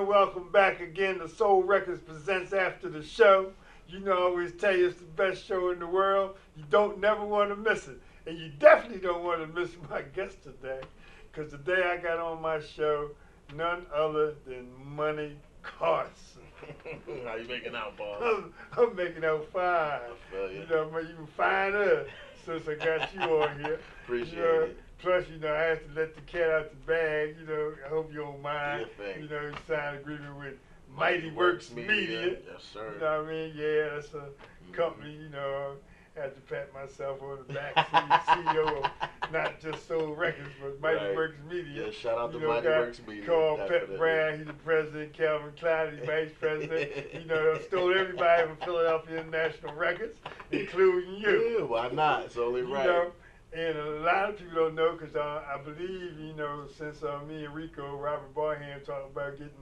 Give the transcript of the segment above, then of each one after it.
and welcome back again to Soul Records Presents After the Show. You know, I always tell you it's the best show in the world. You don't never want to miss it. And you definitely don't want to miss my guest today. Because today I got on my show none other than Money Carsin. How you making out, boss? I'm making out fine. I feel you. You know, I'm even finer since I got you on here. Appreciate it. Plus, you know, I have to let the cat out the bag. You know, I hope you don't mind. Thing. You know, you signed an agreement with Mighty Works Media. Yes, sir. You know what I mean? Yeah, that's a company, you know. I had to pat myself on the back, CEO of not just Soul Records, but Mighty Works Media. Yeah, shout out to Mighty Works Media. Carl Pep Brown, he's the president. Calvin Klein, he's vice president. You know, I stole everybody from Philadelphia International Records, including you. Yeah, why not? It's only right. You know, and a lot of people don't know because I believe, you know, since me and Rico, Robert Barham, talked about getting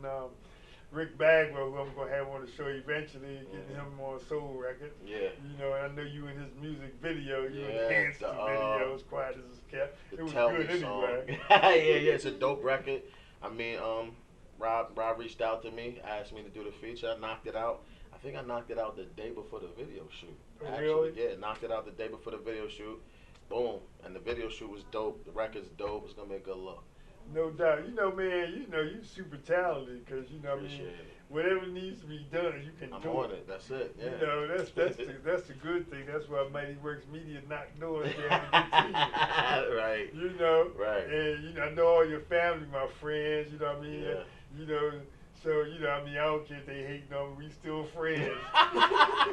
Rick Bagwell, who I'm going to have on the show eventually, getting him on Soul Record. Yeah. You know, and I know you in his music video, you enhanced enhanced the video, as quiet as it's kept. It was Tell good Me anyway. yeah, it's a dope record. I mean, Rob reached out to me, asked me to do the feature. I knocked it out. I think I knocked it out the day before the video shoot. Oh, Actually, really? yeah, knocked it out the day before the video shoot. Boom. And the video shoot was dope. The record's dope. It's going to be a good look. No doubt. You know, man, you know, you super talented because, you know, I mean, whatever needs to be done, you can do it. I'm on it. That's it. Yeah. You know, that's the good thing. That's why Mighty Works Media knocked doors down to get to you. Right. You know. Right. And you know, I know all your family, my friends. You know what I mean? Yeah. You know. So, you know, I mean, I don't care if they hate on me, we still friends. I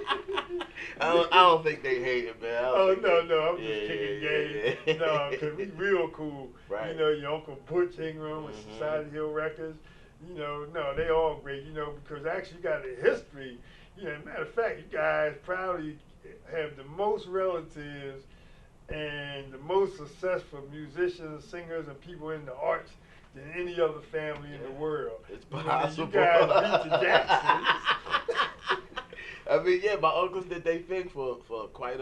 don't think they hate it, man. No, I'm just kicking game. No, because we real cool. Right. You know, your Uncle Butch Ingram with Society Hill Records. You know, no, they all great, you know, because actually you got a history. You know, matter of fact, you guys probably have the most relatives and the most successful musicians, singers, and people in the arts than any other family in the world. It's possible. You guys beat the Jacksons. I mean, yeah, my uncles did their thing for quite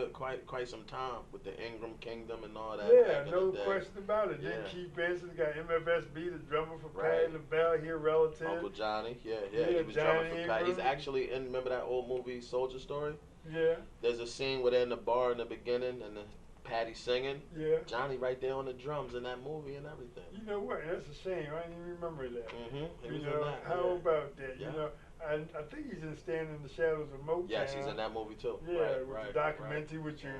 some time with the Ingram Kingdom and all that. Yeah, no question about it. Yeah. Then Keith Benson got MFSB, the drummer for Patti LaBelle, here relative. Uncle Johnny, he was Johnny drumming for Patti. He's actually in. Remember that old movie Soldier Story? Yeah. There's a scene where they're in the bar in the beginning and Patty singing. Yeah. Johnny right there on the drums in that movie and everything. You know what? That's a shame. I didn't even remember that. Mm-hmm. You know, how about that? Yeah. You know, I think he's in Stand in the Shadows of Motown. Yes, he's in that movie too. Yeah, with the documentary with your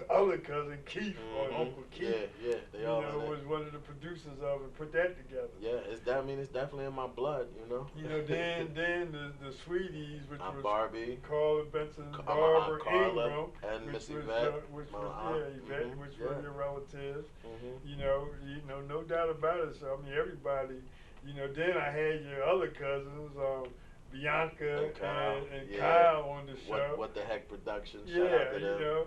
other cousin Keith or Uncle Keith. Yeah, they all. You know, was one of the producers of it. Put that together. Yeah, it's definitely in my blood. You know. You know, then the Sweeties, which was Barbie, Carla Benson, Barbara Ingram, and Miss Yvette, which were your relatives. You know, no doubt about it. So I mean, everybody. You know, then I had your other cousins, Bianca and Kyle on the show. What the Heck Productions? Yeah, shout out to them. you know.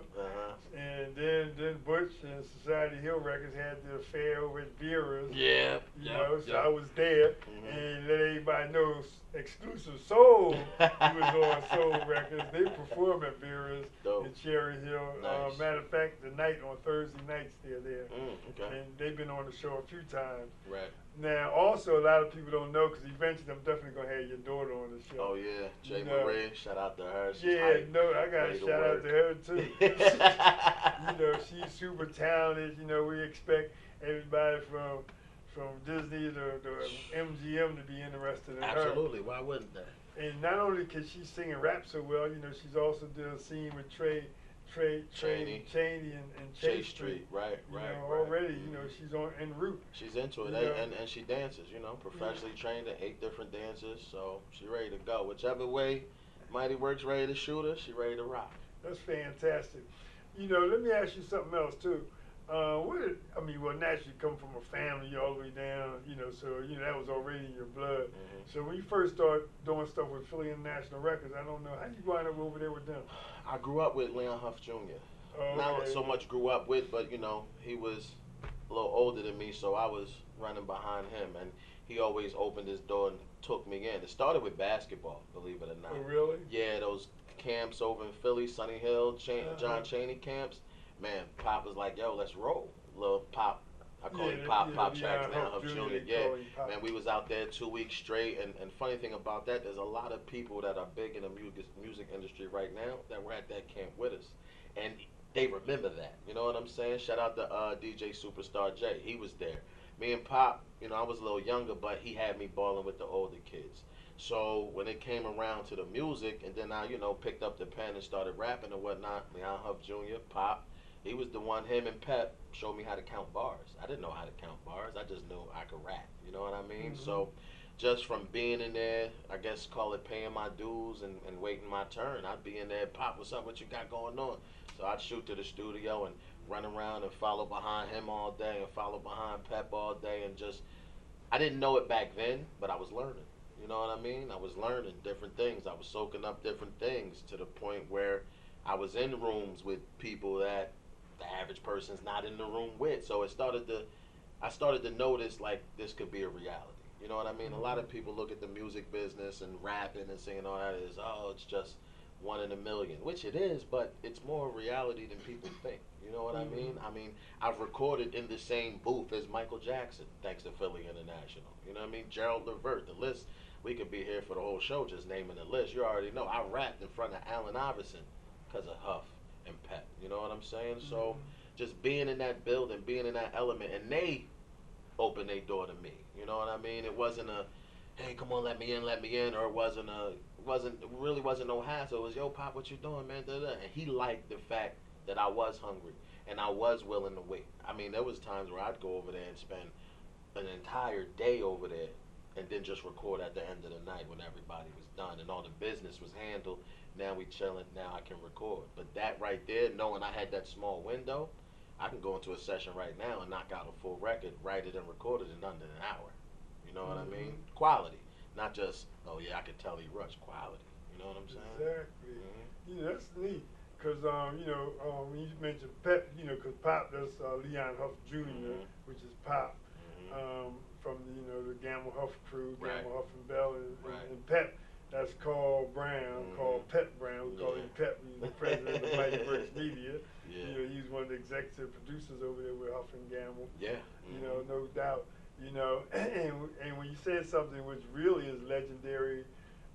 And then Butch and Society Hill Records had the affair over at Vera's. Yeah. You know, so I was there and let everybody know Exclusive Soul was on Soul Records. They perform at Vera's in Cherry Hill. Nice. Matter of fact, the night on Thursday nights they're there. Okay. And they've been on the show a few times. Right. Now, also, a lot of people don't know because eventually I'm definitely going to have your daughter on the show. Oh, yeah. Jay Marie, shout out to her. She's I got to shout out to her, too. You know, she's super talented. You know, we expect everybody from Disney to MGM to be interested in her. Absolutely. Why wouldn't they? And not only can she sing and rap so well, you know, she's also did a scene with Cheney and Chase Street. Right. Already, you know, she's en route. She's into it, and she dances, you know, professionally trained at 8 different dances, so she's ready to go. Whichever way Mighty Works ready to shoot her, she ready to rock. That's fantastic. You know, let me ask you something else, too. Naturally come from a family all the way down, you know, so, you know, that was already in your blood. So when you first started doing stuff with Philly International Records, I don't know, how you wind up over there with them? I grew up with Leon Huff Jr. Not so much grew up with, but, you know, he was a little older than me, so I was running behind him, and he always opened his door and took me in. It started with basketball, believe it or not. Oh, really? Yeah, those camps over in Philly, Sunny Hill, John Cheney camps. Man, Pop was like, yo, let's roll. Little Pop I call him Pop Tracks now, Huff Jr. Yeah, man, we was out there 2 weeks straight, and funny thing about that, there's a lot of people that are big in the music industry right now that were at that camp with us, and they remember that. You know what I'm saying? Shout out to DJ Superstar J. He was there. Me and Pop, you know, I was a little younger, but he had me balling with the older kids. So when it came around to the music, and then I, you know, picked up the pen and started rapping and whatnot, Leon Huff Jr., Pop, he was the one, him and Pep showed me how to count bars. I didn't know how to count bars. I just knew I could rap. You know what I mean? Mm-hmm. So just from being in there, I guess call it paying my dues and waiting my turn, I'd be in there, Pop, what's up, what you got going on? So I'd shoot to the studio and run around and follow behind him all day and follow behind Pep all day and just, I didn't know it back then, but I was learning. You know what I mean? I was learning different things. I was soaking up different things to the point where I was in rooms with people that the average person's not in the room with. So I started to notice like this could be a reality. You know what I mean? A lot of people look at the music business and rapping and saying, oh, that is, oh, it's just one in a million, which it is, but it's more reality than people think. You know what I mean? I mean, I've recorded in the same booth as Michael Jackson, thanks to Philly International. You know what I mean? Gerald Levert, the list. We could be here for the whole show just naming the list. You already know. I rapped in front of Allen Iverson because of Huff and Pep. You know what I'm saying? So just being in that building, being in that element, and they opened their door to me. You know what I mean? It wasn't a, hey, come on, let me in, or it really wasn't no hassle. It was, yo, Pop, what you doing, man? Da-da. And he liked the fact that I was hungry and I was willing to wait. I mean, there was times where I'd go over there and spend an entire day over there and then just record at the end of the night when everybody was done and all the business was handled. Now we chilling, now I can record. But that right there, knowing I had that small window, I can go into a session right now and knock out a full record, write it and record it in under an hour. You know what I mean? Quality. Not just, oh yeah, I could tell he rushed. Quality. You know what I'm saying? Exactly. Yeah, that's neat. Because, you know, when you mentioned Pep, you know, because Pop, that's Leon Huff Jr., which is Pop. From the, you know, the Gamble Huff crew, Gamble Huff and Bell, and Pep, that's Carl Brown, called Pep Brown. We call him Pep. He's the president of Mighty Works Media. You know, he's one of the executive producers over there with Huff and Gamble. You know, no doubt. You know, and when you said something which really is legendary,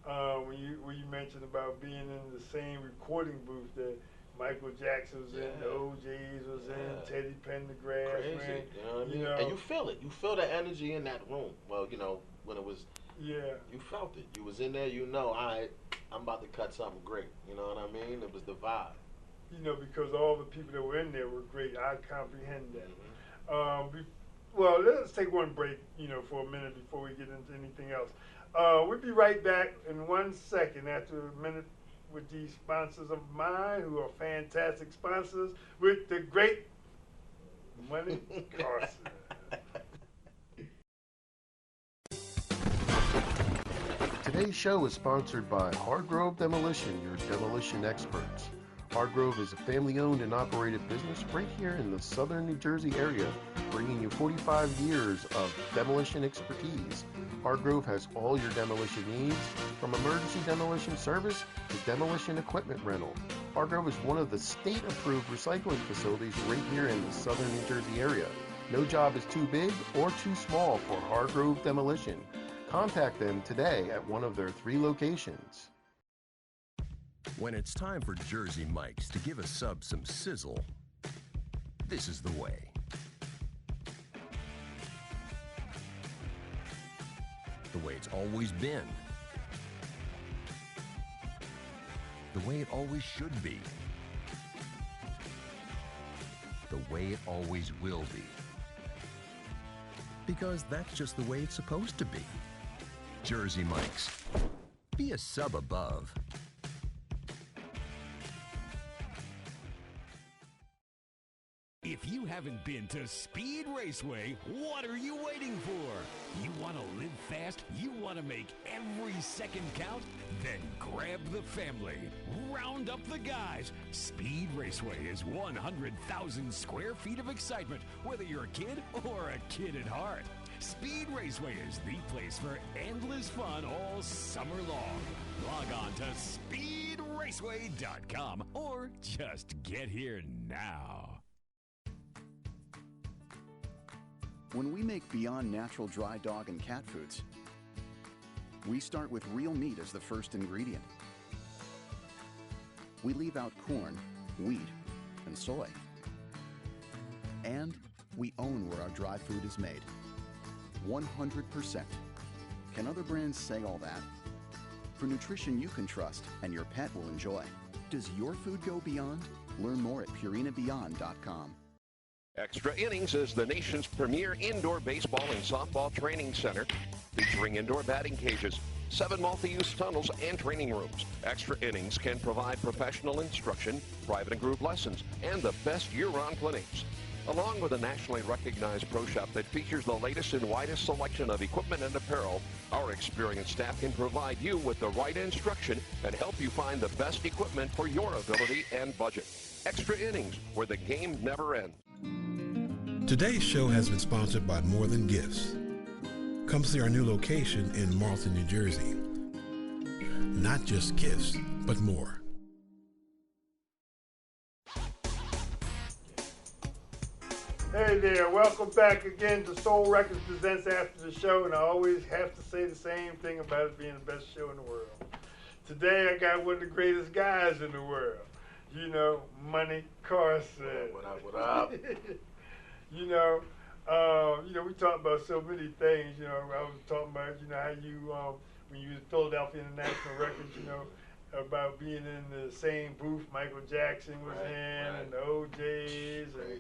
when you mentioned about being in the same recording booth that Michael Jackson was in, the OJs was in, Teddy Pendergrass, crazy, man. You know what I mean? And you feel it. You feel the energy in that room. Well, you know, when it was, you felt it. You was in there, you know, I'm about to cut something great. You know what I mean? It was the vibe. You know, because all the people that were in there were great. I comprehend that. Well, let's take one break, you know, for a minute before we get into anything else. We'll be right back in 1 second after a minute with these sponsors of mine who are fantastic sponsors with the great Money Carsin. Today's show is sponsored by Hargrove Demolition, your demolition experts. Hargrove is a family-owned and operated business right here in the southern New Jersey area, bringing you 45 years of demolition expertise. Hargrove has all your demolition needs, from emergency demolition service to demolition equipment rental. Hargrove is one of the state-approved recycling facilities right here in the southern New Jersey area. No job is too big or too small for Hargrove Demolition. Contact them today at one of their 3 locations. When it's time for Jersey Mike's to give a sub some sizzle, this is the way. The way it's always been. The way it always should be. The way it always will be. Because that's just the way it's supposed to be. Jersey Mike's. Be a sub above. If you haven't been to Speed Raceway, what are you waiting for? You want to live fast? You want to make every second count? Then grab the family. Round up the guys. Speed Raceway is 100,000 square feet of excitement, whether you're a kid or a kid at heart. Speed Raceway is the place for endless fun all summer long. Log on to speedraceway.com or just get here now. When we make Beyond Natural dry dog and cat foods, we start with real meat as the first ingredient. We leave out corn, wheat, and soy. And we own where our dry food is made. 100%. Can other brands say all that? For nutrition you can trust and your pet will enjoy. Does your food go beyond? Learn more at purinabeyond.com. Extra Innings is the nation's premier indoor baseball and softball training center, featuring indoor batting cages, 7 multi-use tunnels, and training rooms. Extra Innings can provide professional instruction, private and group lessons, and the best year-round clinics. Along with a nationally recognized pro shop that features the latest and widest selection of equipment and apparel, our experienced staff can provide you with the right instruction and help you find the best equipment for your ability and budget. Extra Innings, where the game never ends. Today's show has been sponsored by More Than Gifts. Come see our new location in Marlton, New Jersey. Not just gifts, but more. Hey there, welcome back again to Soul Records Presents After the Show, and I always have to say the same thing about it being the best show in the world. Today I got one of the greatest guys in the world, Money Carsin. What up? We talked about so many things, I was talking about, how you, when you was at Philadelphia International Records, about being in the same booth Michael Jackson was in, and the OJs, and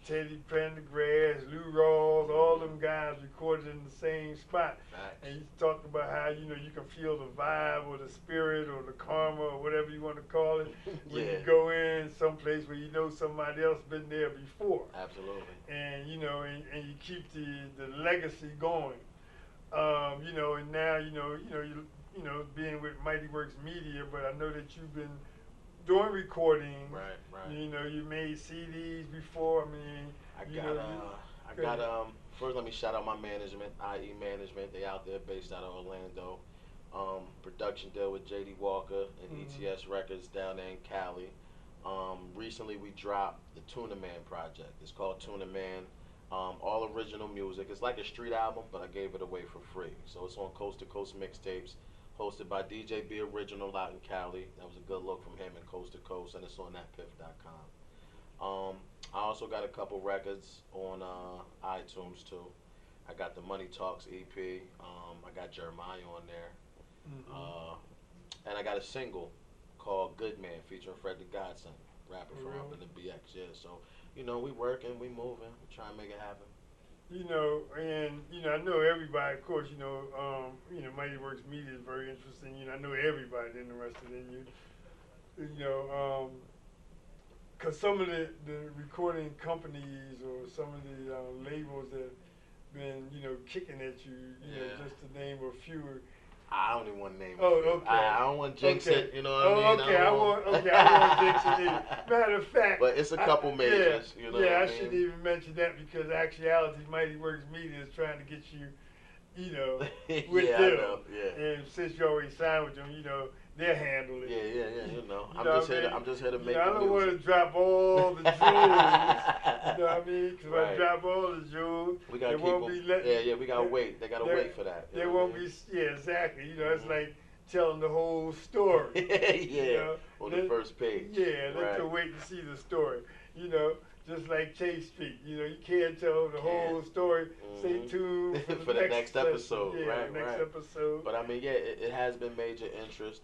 Teddy Pendergrass, Lou Rawls, all them guys recorded in the same spot. Nice. And you talked about how, you can feel the vibe or the spirit or the karma or whatever you want to call it when you go in someplace where somebody else been there before. Absolutely. And, and you keep the legacy going. And now, being with Mighty Works Media, but I know that you've been doing recording. Right. You made CDs before. First let me shout out my management, IE Management. They out there based out of Orlando. Production deal with JD Walker and ETS Records down there in Cali. Recently we dropped the Tuna Man project. It's called Tuna Man. All original music. It's like a street album, but I gave it away for free. So it's on Coast to Coast Mixtapes, hosted by DJ B Original out in Cali. That was a good look from him in Coast to Coast, and it's on thatpiff.com. I also got a couple records on iTunes too. I got the Money Talks EP. I got Jeremiah on there. And I got a single called Good Man featuring Fred the Godson, rapper from up in the BX. Yeah, so, we working, we moving, we trying to make it happen. I know everybody, of course, Mighty Works Media is very interesting. I know everybody's interested in you. Because some of the recording companies or some of the labels that been, kicking at you, just to name a few. I don't even want to name it. Oh, okay. I don't want to jinx it, you know what I mean? Okay, I won't jinx it either. Matter of fact. But it's a couple majors, I mean? Shouldn't even mention that because actuality, Mighty Works Media is trying to get you, with them. I know, And since you already signed with them, they'll handle it. Yeah, I'm just here to make I don't music. want to drop all the jewels. You know what I mean? Because if I drop all the jewels, we gotta we gotta wait. They gotta wait for that. They won't be. Yeah, exactly. It's like telling the whole story. On the first page. Yeah, let them wait to see the story. Just like Chase Street. You can't tell the whole story. Stay tuned for the next episode. Next episode. But it has been major interest.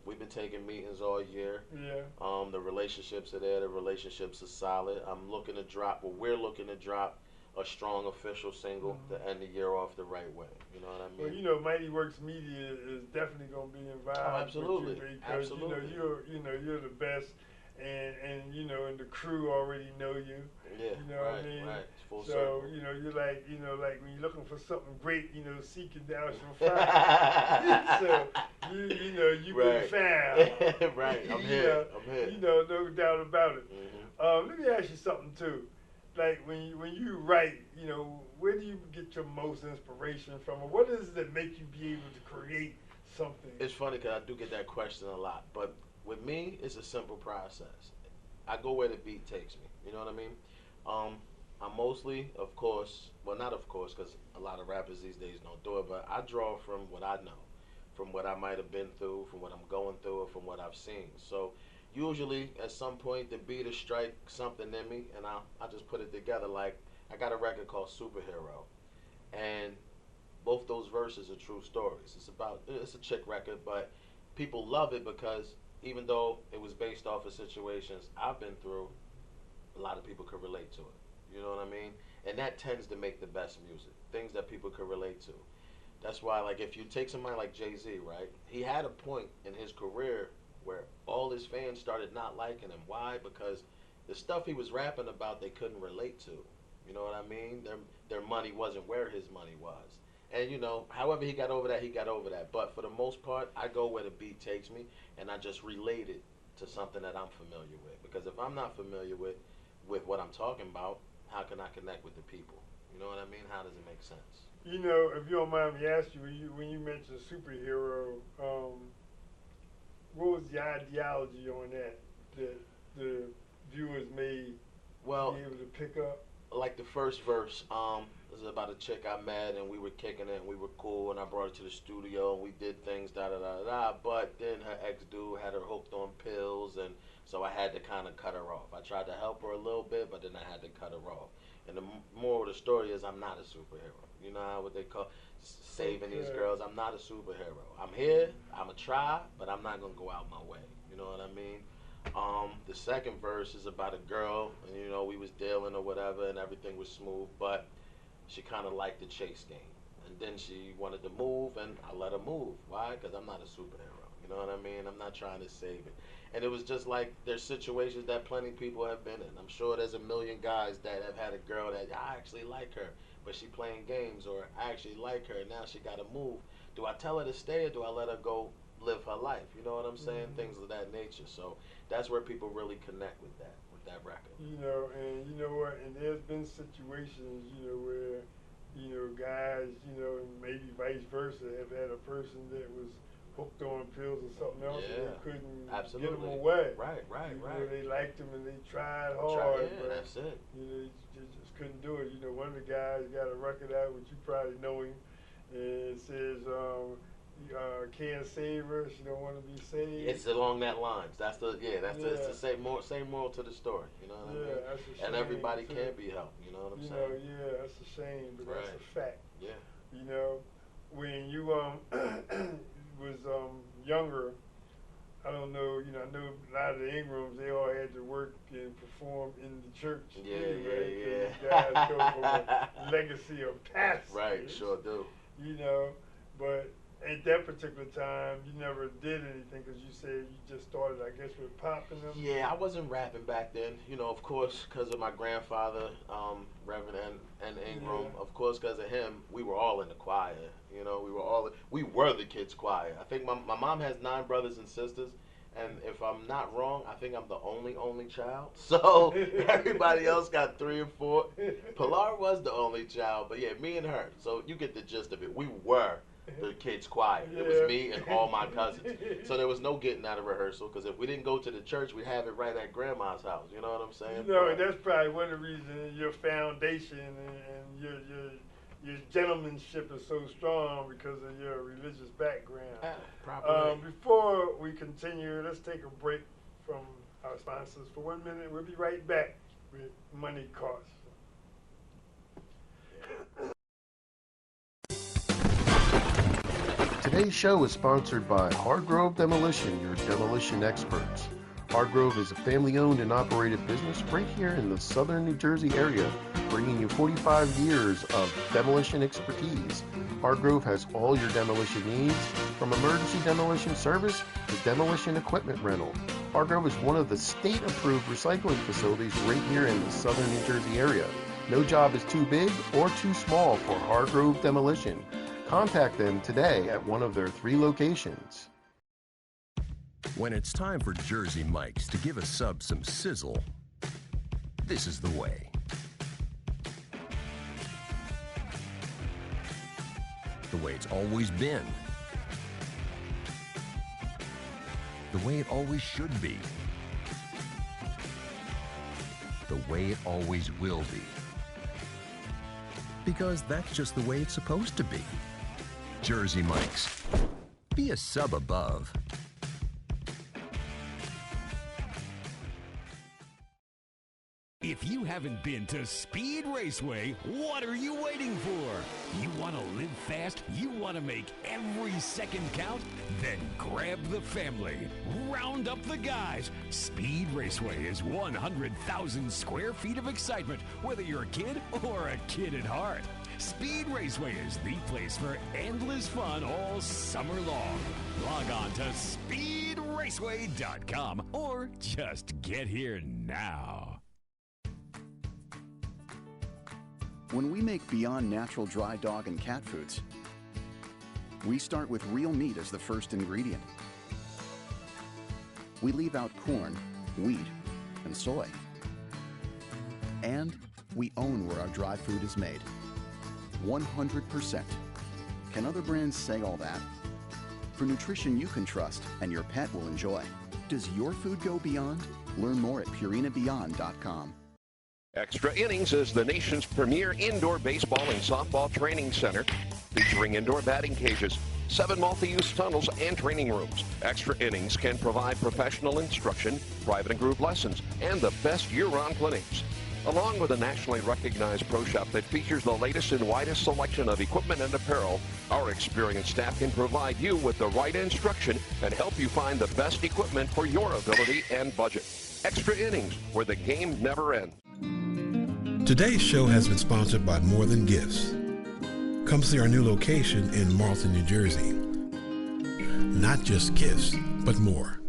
We've been taking meetings all year. Yeah. The relationships are there. The relationships are solid. We're looking to drop a strong official single to end the year off the right way. You know what I mean? Well, Mighty Works Media is definitely going to be involved. Oh, absolutely. With you because you're the best. And the crew already know you. Yeah, what I mean? Right. It's full so circle. You're like when you're looking for something great, seeking down some fire. So you've been found. Right. I'm here. No doubt about it. Let me ask you something too. Like when you write, where do you get your most inspiration from, or what is it that make you be able to create something? It's funny because I do get that question a lot, but with me, it's a simple process. I go where the beat takes me. You know what I mean? I'm mostly, of course, well, not of course, because a lot of rappers these days don't do it, but I draw from what I know, from what I might have been through, from what I'm going through, or from what I've seen. So usually at some point the beat will strike something in me, and I just put it together. Like, I got a record called Superhero, and both those verses are true stories. It's a chick record, but people love it because even though it was based off of situations I've been through, a lot of people could relate to it. You know what I mean? And that tends to make the best music. Things that people could relate to. That's why, like, if you take somebody like Jay-Z, right? He had a point in his career where all his fans started not liking him. Why? Because the stuff he was rapping about, they couldn't relate to. You know what I mean? Their money wasn't where his money was. And, you know, however he got over that, he got over that. But for the most part, I go where the beat takes me, and I just relate it to something that I'm familiar with. Because if I'm not familiar with what I'm talking about, how can I connect with the people? You know what I mean? How does it make sense? You know, if you don't mind me asking, when you mentioned superhero, what was the ideology on that the viewers may Well, be able to pick up? like the first verse, this is about a chick I met, and we were kicking it, and we were cool, and I brought her to the studio, and we did things, da da da da. But then her ex dude had her hooked on pills, and so I had to kind of cut her off. I tried to help her a little bit, but then I had to cut her off. And the moral of the story is, I'm not a superhero. You know what they call saving these girls? I'm not a superhero. I'm here. I'm a try, but I'm not gonna go out my way. You know what I mean? The second verse is about a girl, and you know we was dealing or whatever, and everything was smooth, but she kind of liked the chase game, and then she wanted to move, and I let her move. Why? Because I'm not a superhero. You know what I mean? I'm not trying to save it. And it was just like there's situations that plenty people have been in. I'm sure there's a million guys that have had a girl that I actually like her, but she playing games, or I actually like her, and now she got to move. Do I tell her to stay, or do I let her go live her life? You know what I'm saying? Things of that nature. So that's where people really connect with that record. You know, and you know what? And there's been situations, you know, where, you know, guys, you know, and maybe vice versa, have had a person that was hooked on pills or something else, and they couldn't get them away. Right. You know, they liked them and they tried hard, but that's it. you know, they just couldn't do it. You know, one of the guys got a record out, which you probably know him, and it says, can't save her, she don't want to be saved. It's along that lines. It's the same moral to the story. You know what I mean? That's a shame. And everybody can't be helped. You know what I'm saying? You know, that's a shame, but that's a fact. Yeah. You know, when you was younger, I don't know. You know, I know a lot of the Ingrams, they all had to work and perform in the church. Yeah. Guys go from a legacy of pastors. Right, sure do. You know, but at that particular time, you never did anything because you said you just started, I guess, with popping them. Yeah, I wasn't rapping back then. You know, of course, because of my grandfather, Reverend and Ingram. Yeah. Of course, because of him, we were all in the choir. You know, we were the kids' choir. I think my mom has 9 brothers and sisters. And if I'm not wrong, I think I'm the only child. So everybody else got 3 and 4. Pilar was the only child, but yeah, me and her. So you get the gist of it. We were the kids' choir. It was me and all my cousins. So there was no getting out of rehearsal, because if we didn't go to the church, we'd have it right at grandma's house. You know what I'm saying? You know, and that's probably one of the reasons your foundation and your gentlemanship is so strong, because of your religious background. Probably. Before we continue, let's take a break from our sponsors for 1 minute. We'll be right back with Money Costs. Today's show is sponsored by Hargrove Demolition, your demolition experts. Hargrove is a family-owned and operated business right here in the southern New Jersey area, bringing you 45 years of demolition expertise. Hargrove has all your demolition needs, from emergency demolition service to demolition equipment rental. Hargrove is one of the state-approved recycling facilities right here in the southern New Jersey area. No job is too big or too small for Hargrove Demolition. Contact them today at one of their 3 locations. When it's time for Jersey Mike's to give a sub some sizzle, this is the way. The way it's always been. The way it always should be. The way it always will be. because that's just the way it's supposed to be. Jersey Mike's. Be a sub above. If you haven't been to Speed Raceway, what are you waiting for? You want to live fast? You want to make every second count? Then grab the family. Round up the guys. Speed Raceway is 100,000 square feet of excitement, whether you're a kid or a kid at heart. Speed Raceway is the place for endless fun all summer long. Log on to speedraceway.com or just get here now. When we make Beyond Natural dry dog and cat foods, we start with real meat as the first ingredient. We leave out corn, wheat, and soy. And we own where our dry food is made. 100%. Can other brands say all that? For nutrition you can trust and your pet will enjoy. Does your food go beyond? Learn more at purinabeyond.com. Extra Innings is the nation's premier indoor baseball and softball training center, featuring indoor batting cages, 7 multi-use tunnels, and training rooms. Extra Innings can provide professional instruction, private and group lessons, and the best year-round clinics. Along with a nationally recognized pro shop that features the latest and widest selection of equipment and apparel, our experienced staff can provide you with the right instruction and help you find the best equipment for your ability and budget. Extra Innings, where the game never ends. Today's show has been sponsored by More Than Gifts. Come see our new location in Marlton, New Jersey. Not just gifts, but more.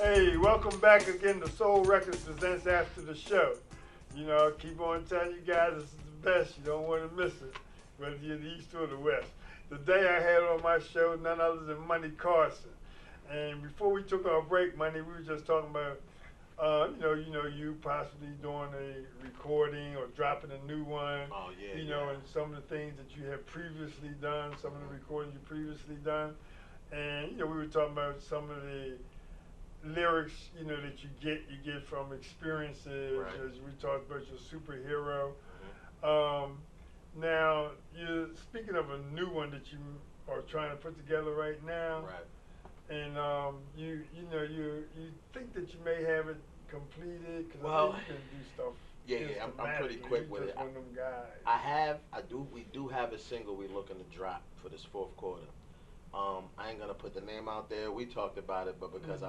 Hey, welcome back again to Soul Records Presents After the Show. You know, I keep on telling you guys this is the best. You don't want to miss it, whether you're in the East or the West. Today I had on my show none other than Money Carsin. And before we took our break, Money, we were just talking about, you possibly doing a recording or dropping a new one. Oh, yeah. And some of the things that you have previously done, some of the recordings you previously done. And, we were talking about some of the lyrics, that you get from experiences. Right. As we talked about your superhero. Now, you're speaking of a new one that you are trying to put together right now. Right. And you think that you may have it completed? Because Well, I think you can do stuff. Yeah, I'm pretty quick with it. One of them guys. We do have a single we're looking to drop for this fourth quarter. I ain't gonna put the name out there. We talked about it, but because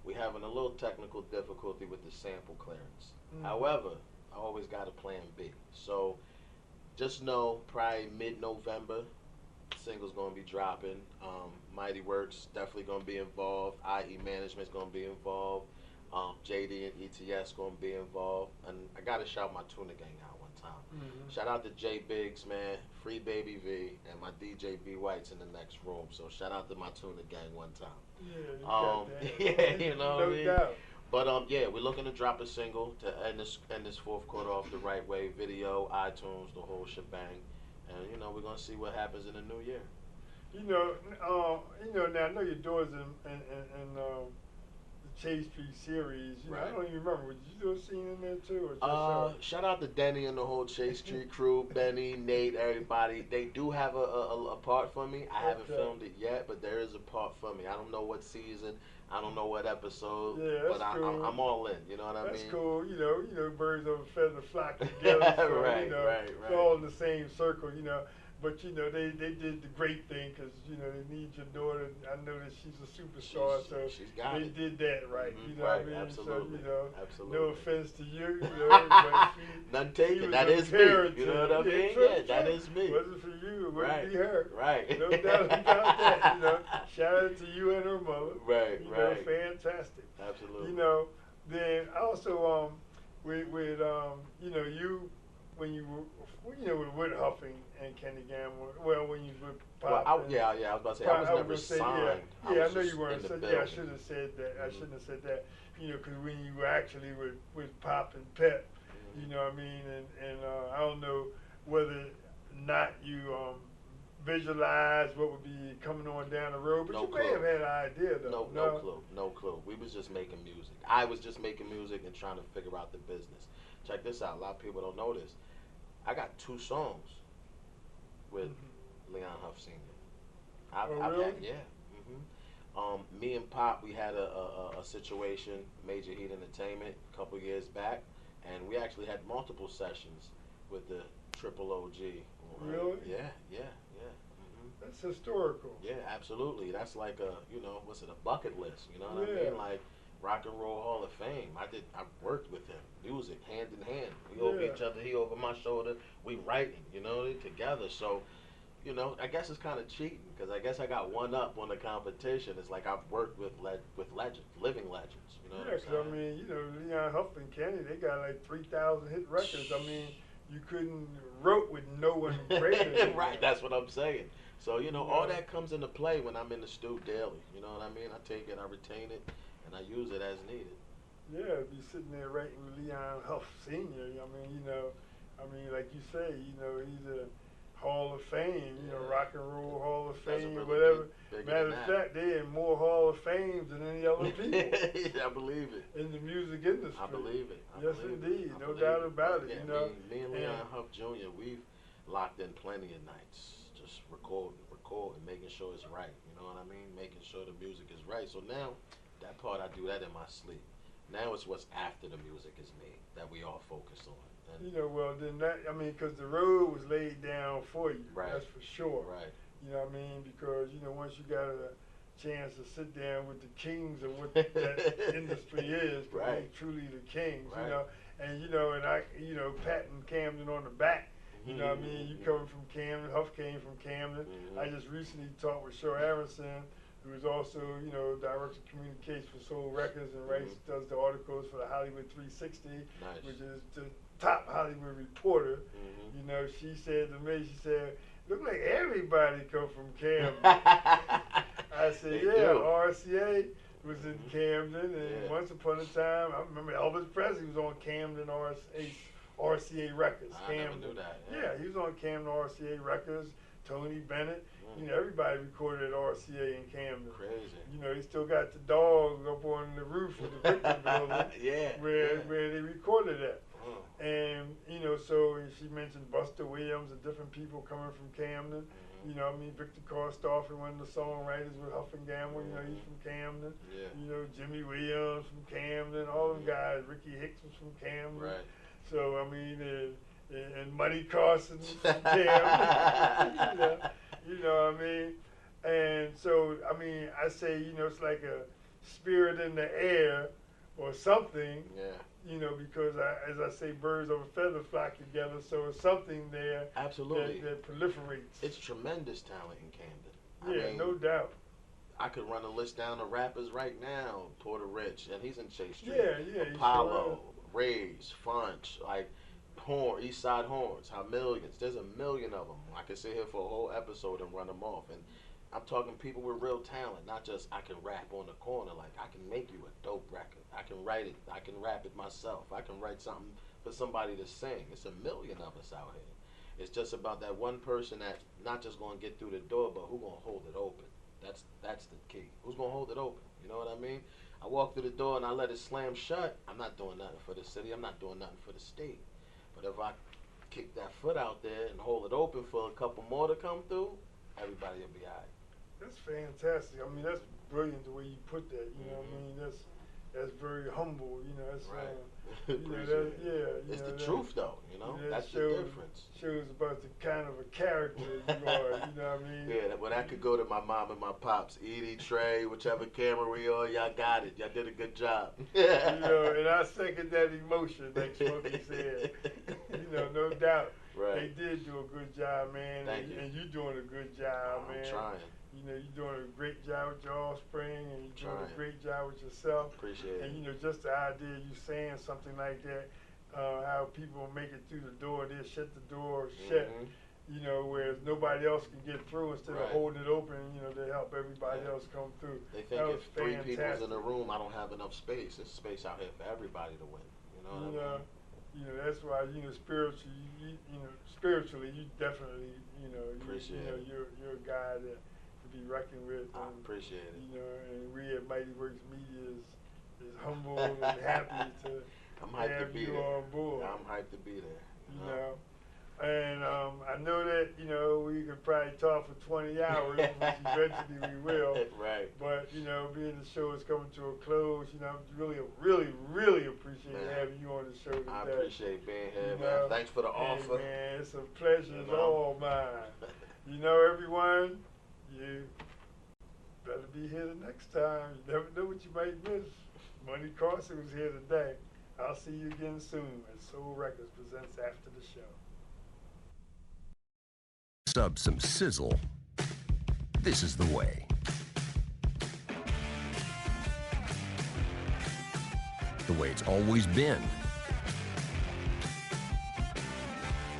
we having a little technical difficulty with the sample clearance. However, I always got a plan B. So just know, probably mid-November, single's gonna be dropping. Mighty Works definitely gonna be involved. IE Management's gonna be involved. JD and ETS gonna be involved. And I gotta shout my Tuna Gang out one time. Shout out to J Biggs, man, Free Baby V, and my DJ B White's in the next room. So shout out to my Tuna Gang one time. Yeah, you know no what I mean? doubt. But we're looking to drop a single to end this fourth quarter off the right way. Video, iTunes, the whole shebang. And we're gonna see what happens in the new year. Now I know your daughter's in the Chase Street series. Right. I don't even remember. Did you do a scene in there too? Or just shout out to Denny and the whole Chase Street crew. Benny, Nate, everybody. They do have a part for me. I haven't filmed it yet, but there is a part for me. I don't know what season. I don't know what episode. Yeah, that's but cool. I'm all in. You know what I mean? That's cool. Birds of a feather flock together. So, right. It's all in the same circle. But they did the great thing because they need your daughter. I know that she's a superstar, so they did that right. You know what I mean? Absolutely. So absolutely. no offense to you. None taken. That is me. You know what I mean? Yeah, that is me. It wasn't for you. It wouldn't be her. Right. No doubt about that. Shout out to you and her mother. Right. Fantastic. Absolutely. Then also you when you were with Huffing and Kenny Gamble. Well, when you were Pop. I was about to say I was never signed. I know you weren't. I should have said that. I shouldn't have said that. Because when you were actually with Pop and Pep, you know what I mean. And I don't know whether or not you visualize what would be coming on down the road, but No you clue. may have had an idea though. No clue. We was just making music. I was just making music and trying to figure out the business. Check this out. A lot of people don't know this. I got 2 songs with Leon Huff Sr. I've really? had, yeah. Me and Pop, we had a situation, Major Heat Entertainment, a couple years back, and we actually had multiple sessions with the Triple OG. Really? Yeah. That's historical. Yeah, absolutely. That's like a, what's it, a bucket list, you know what I Yeah. mean? Like Rock and Roll Hall of Fame. I worked with him, music, hand in hand. We over each other, he over my shoulder, we writing, together. So, I guess it's kind of cheating, because I guess I got one up on the competition. It's like I've worked with legends, living legends, you know what I'm Yeah, because saying? Leon Huff and Kenny, they got like 3,000 hit records. I mean, you couldn't wrote with no one created. Right, that's what I'm saying. So, all that comes into play when I'm in the stew daily. You know what I mean? I take it, I retain it, and I use it as needed. Yeah, be sitting there writing with Leon Huff Sr. Like you say, he's a Hall of Fame, Rock and Roll Hall of Fame or whatever. Matter of fact, they're in more Hall of Fames than any other people. I believe it. In the music industry. I believe it. Yes, indeed. No doubt about it. Yeah, me and Leon Huff Jr., we've locked in plenty of nights. Just recording, making sure it's right. You know what I mean? Making sure the music is right. So now, that part, I do that in my sleep. Now it's what's after the music is made that we all focus on. And because the road was laid down for you. Right. That's for sure. Right. You know what I mean? Because, once you got a chance to sit down with the kings of what that industry is, right. Truly the kings, right. patting Camden on the back. You know what I mean? You coming from Camden, Huff came from Camden. I just recently talked with Shaw Aronson, who is also, director of communications for Soul Records and does the articles for the Hollywood 360, which is the top Hollywood reporter. She said to me, look like everybody come from Camden. I said, RCA was in Camden, and once upon a time, I remember Elvis Presley was on Camden RCA Records. I never knew that. Yeah, he was on Camden RCA Records. Tony Bennett. Everybody recorded at RCA in Camden. Crazy. He still got the dog up on the roof of the Victor building. Where they recorded at. And, so she mentioned Buster Williams and different people coming from Camden. Victor Karstoffen, one of the songwriters with Huff and Gamble, he's from Camden. Yeah. Jimmy Williams from Camden, all them guys. Ricky Hicks was from Camden. Right. So, and Money Carsin from Camden. You know what I mean? And so, I say, it's like a spirit in the air or something. Yeah. Because as I say, birds of a feather flock together, so it's something there. Absolutely. That proliferates. It's tremendous talent in Camden. Yeah, no doubt. I could run a list down of rappers right now. Porter Rich, and he's in Chase Street. Yeah. Apollo, Rays, Funch, like East Side Horns, How Millions. There's a million of them. I could sit here for a whole episode and run them off. And I'm talking people with real talent, not just I can rap on the corner. Like, I can make you a dope record. I can write it. I can rap it myself. I can write something for somebody to sing. It's a million of us out here. It's just about that one person that not just going to get through the door, but who going to hold it open. That's the key. Who's going to hold it open? You know what I mean? I walk through the door and I let it slam shut. I'm not doing nothing for the city. I'm not doing nothing for the state. But if I kick that foot out there and hold it open for a couple more to come through, everybody will be all right. That's fantastic. That's brilliant the way you put that. You know what I mean? That's very humble. That's right. It's the truth, though. That's the difference. Shows about the kind of a character you are. You know what I mean? Yeah. Well, that could go to my mom and my pops, Edie, Trey, whichever camera we on. Y'all got it. Y'all did a good job. And I second that emotion, like Smokey said. No doubt. Right. They did do a good job, man. Thank you. And you're doing a good job, man. I'm trying. You're doing a great job with your offspring, and you're doing a great job with yourself. Appreciate it. And just the idea of you saying something like that, how people make it through the door, they shut the door shut, whereas nobody else can get through. Instead of holding it open, they help everybody else come through. They think if three people's in a room, I don't have enough space. There's space out here for everybody to win. You know what I mean? you know, that's why, you know, spiritually, you definitely, you know, you're a guy that to be reckoned with. I appreciate it. You know, and we at Mighty Works Media is humble and happy to have you on board. Yeah, I'm hyped to be there. You know. And I know that, you know, we could probably talk for 20 hours, which eventually we will. Right. But, you know, being the show is coming to a close, you know, I really appreciate having you on the show today. I appreciate being here, man. Thanks for the offer. Man, it's a pleasure. It's all mine. You know, everyone, you better be here the next time. You never know what you might miss. Money Carsin was here today. I'll see you again soon as Soul Records presents After the Show. Sub some sizzle. This is the way. The way it's always been.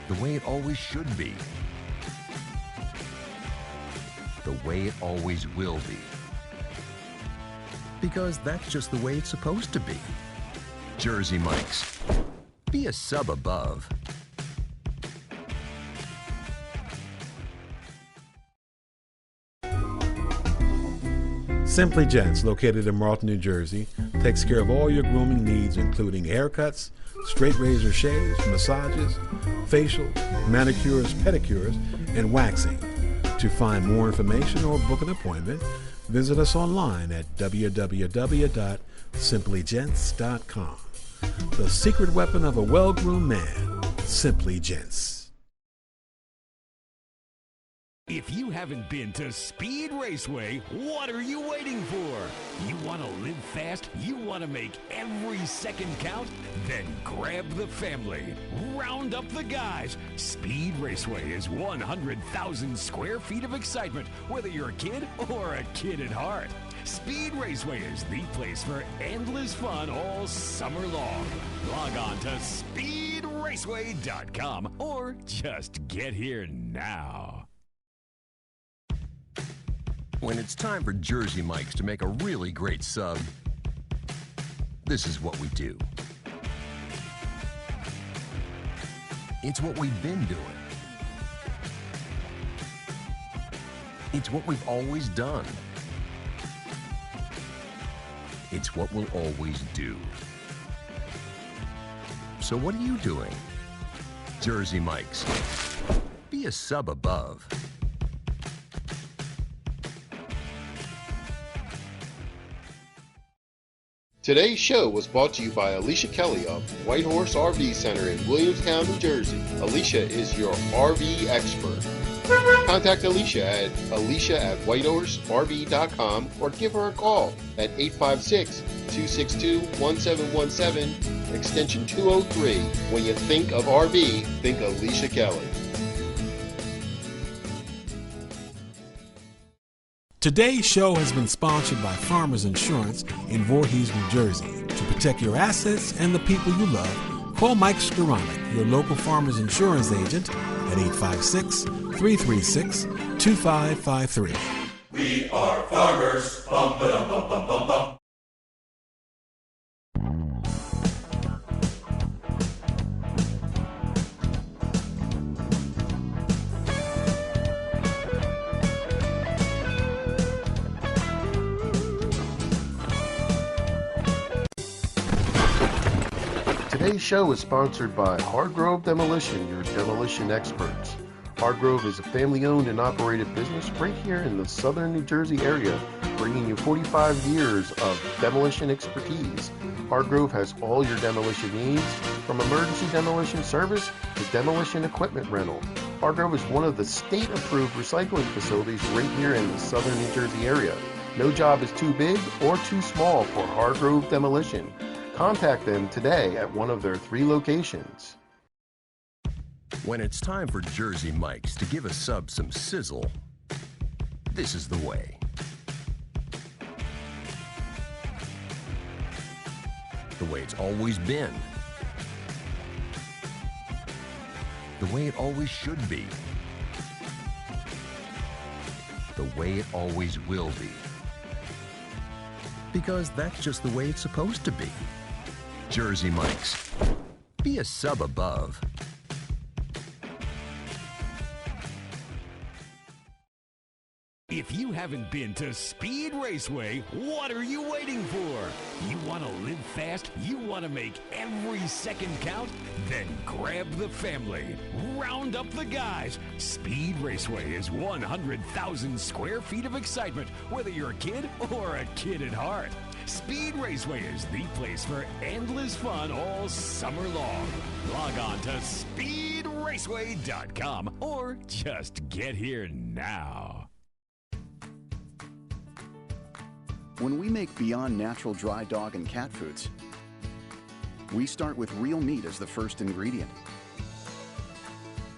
The way it always should be. The way it always will be. Because that's just the way it's supposed to be. Jersey Mike's. Be a sub above. Simply Gents, located in Marlton, New Jersey, takes care of all your grooming needs, including haircuts, straight razor shaves, massages, facials, manicures, pedicures, and waxing. To find more information or book an appointment, visit us online at www.simplygents.com. The secret weapon of a well-groomed man, Simply Gents. If you haven't been to Speed Raceway, what are you waiting for? You want to live fast? You want to make every second count? Then grab the family. Round up the guys. Speed Raceway is 100,000 square feet of excitement, whether you're a kid or a kid at heart. Speed Raceway is the place for endless fun all summer long. Log on to speedraceway.com or just get here now. When it's time for Jersey Mike's to make a really great sub, this is what we do. It's what we've been doing. It's what we've always done. It's what we'll always do. So what are you doing? Jersey Mike's. Be a sub above. Today's show was brought to you by Alicia Kelly of White Horse RV Center in Williamstown, New Jersey. Alicia is your RV expert. Contact Alicia at whitehorserv.com or give her a call at 856-262-1717, extension 203. When you think of RV, think Alicia Kelly. Today's show has been sponsored by Farmers Insurance in Voorhees, New Jersey. To protect your assets and the people you love, call Mike Skoranek, your local Farmers Insurance agent, at 856-336-2553. We are farmers. Bum, ba-dum, bum, bum, bum, bum. Today's show is sponsored by Hargrove Demolition, your demolition experts. Hargrove is a family-owned and operated business right here in the southern New Jersey area, bringing you 45 years of demolition expertise. Hargrove has all your demolition needs, from emergency demolition service to demolition equipment rental. Hargrove is one of the state-approved recycling facilities right here in the southern New Jersey area. No job is too big or too small for Hargrove Demolition. Contact them today at one of their 3 locations. When it's time for Jersey Mike's to give a sub some sizzle, this is the way. The way it's always been. The way it always should be. The way it always will be. Because that's just the way it's supposed to be. Jersey Mike's. Be a sub above. If you haven't been to Speed Raceway, what are you waiting for? You want to live fast? You want to make every second count? Then grab the family. Round up the guys. Speed Raceway is 100,000 square feet of excitement, whether you're a kid or a kid at heart. Speed Raceway is the place for endless fun all summer long. Log on to speedraceway.com or just get here now. When we make Beyond Natural dry dog and cat foods, we start with real meat as the first ingredient.